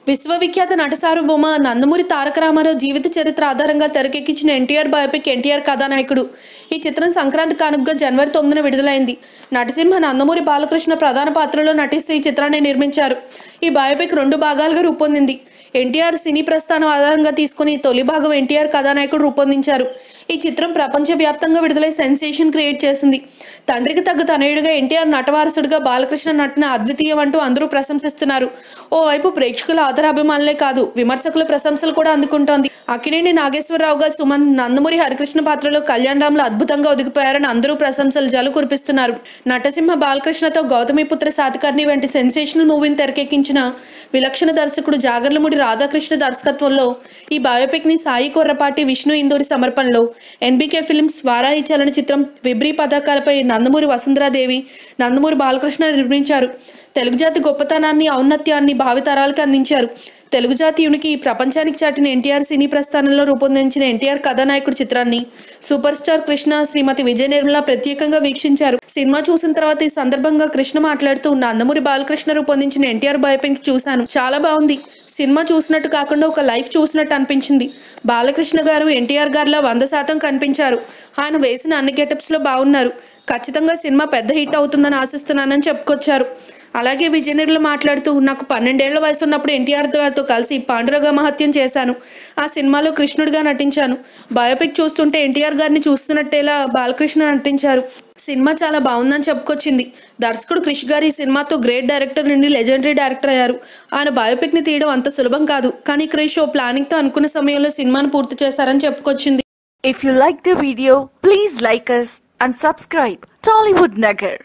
విశ్వవిఖ్యాత నట సార్వభౌమ నందమూరి తారక రామారావు జీవిత చరిత్ర ఆధారంగా తెరకెక్కించిన ఎన్టీఆర్ బయోపిక్ ఎన్టీఆర్ కథానాయకుడు. ఈ చిత్రం సంక్రాంతి కానుకగా జనవరి 9న విడుదలైంది. నటసింహ నందమూరి బాలకృష్ణ ప్రధాన పాత్రలో నటిస్తూ ఈ చిత్రాన్ని నిర్మించారు. ఈ బయోపిక్ 2 భాగాలుగా రూపొందింది. ఎన్టీఆర్ సినీ ప్రస్థానం ఆధారంగా తీసుకుని తొలి భాగం ఎన్టీఆర్ కథానాయకుడు రూపొందించారు. ఈ చిత్రం ప్రపంచవ్యాప్తంగా విడుదలై సెన్సేషన్ క్రియేట్ చేసింది. తండ్రికి తగ్గ తనయుడిగా ఎన్టీఆర్ నటవారసుడిగా బాలకృష్ణ నటన అద్వితీయం అంటూ అందరూ ప్రశంసిస్తున్నారు. ఓవైపు ప్రేక్షకుల ఆదరాభిమానులే కాదు, విమర్శకుల ప్రశంసలు కూడా అందుకుంటోంది. అక్కినేని నాగేశ్వరరావు గారు సుమంత్, నందమూరి హరికృష్ణ పాత్రలో కళ్యాణ్ రామ్లు అద్భుతంగా ఒదిగిపోయారని అందరూ ప్రశంసలు జలు కురిపిస్తున్నారు. నటసింహ బాలకృష్ణతో గౌతమిపుత్ర సాతకర్ణి వంటి సెన్సేషనల్ మూవీని తెరకెక్కించిన విలక్షణ దర్శకుడు జాగర్లమూడి రాధాకృష్ణ దర్శకత్వంలో ఈ బయోపిక్ ని సాయి కొర్రపాటి, విష్ణు ఇందూరి సమర్పణలో ఎన్బికే ఫిల్మ్స్ వారాహి చలనచిత్రం విబ్రీ పతాకాలపై నందమూరి వసుంధరాదేవి, నందమూరి బాలకృష్ణ నిర్మించారు. తెలుగు జాతి గొప్పతనాన్ని, ఔన్నత్యాన్ని భావితరాలకు అందించారు. తెలుగు జాతీయునికి ప్రపంచానికి చాటిన ఎన్టీఆర్ సినీ ప్రస్థానంలో రూపొందించిన ఎన్టీఆర్ కథానాయకుడి చిత్రాన్ని సూపర్ స్టార్ కృష్ణ, శ్రీమతి విజయ నిర్మల ప్రత్యేకంగా వీక్షించారు. సినిమా చూసిన తర్వాత ఈ సందర్భంగా కృష్ణ మాట్లాడుతూ, నందమూరి బాలకృష్ణ రూపొందించిన ఎన్టీఆర్ బయోపిక్ చూశాను, చాలా బాగుంది. సినిమా చూసినట్టు కాకుండా ఒక లైఫ్ చూసినట్టు అనిపించింది. బాలకృష్ణ గారు ఎన్టీఆర్ గారిలా 100% కనిపించారు. ఆయన వేసిన అన్ని గెటప్స్ లో బాగున్నారు. ఖచ్చితంగా సినిమా పెద్ద హిట్ అవుతుందని ఆశిస్తున్నానని చెప్పుకొచ్చారు. అలాగే విజయ నిర్మల మాట్లాడుతూ, నాకు 12 ఏళ్ల వయసు ఉన్నప్పుడు ఎన్టీఆర్ గారితో కలిసి పాండురంగ మహత్యం చేశాను. ఆ సినిమాలో కృష్ణుడిగా నటించాను. బయోపిక్ చూస్తుంటే ఎన్టీఆర్ గారిని చూస్తున్నట్టేలా బాలకృష్ణ నటించారు. సినిమా చాలా బాగుందని చెప్పుకొచ్చింది. దర్శకుడు క్రిష్ గారు ఈ సినిమాతో గ్రేట్ డైరెక్టర్ నుండి లెజెండరీ డైరెక్టర్ అయ్యారు. ఆయన బయోపిక్ ని తీయడం అంత సులభం కాదు, కానీ క్రిష్ ఓ ప్లానింగ్ తో అనుకున్న సమయంలో సినిమాను పూర్తి చేశారని చెప్పుకొచ్చింది. If you like the video, please like us and subscribe Tollywood Nagar.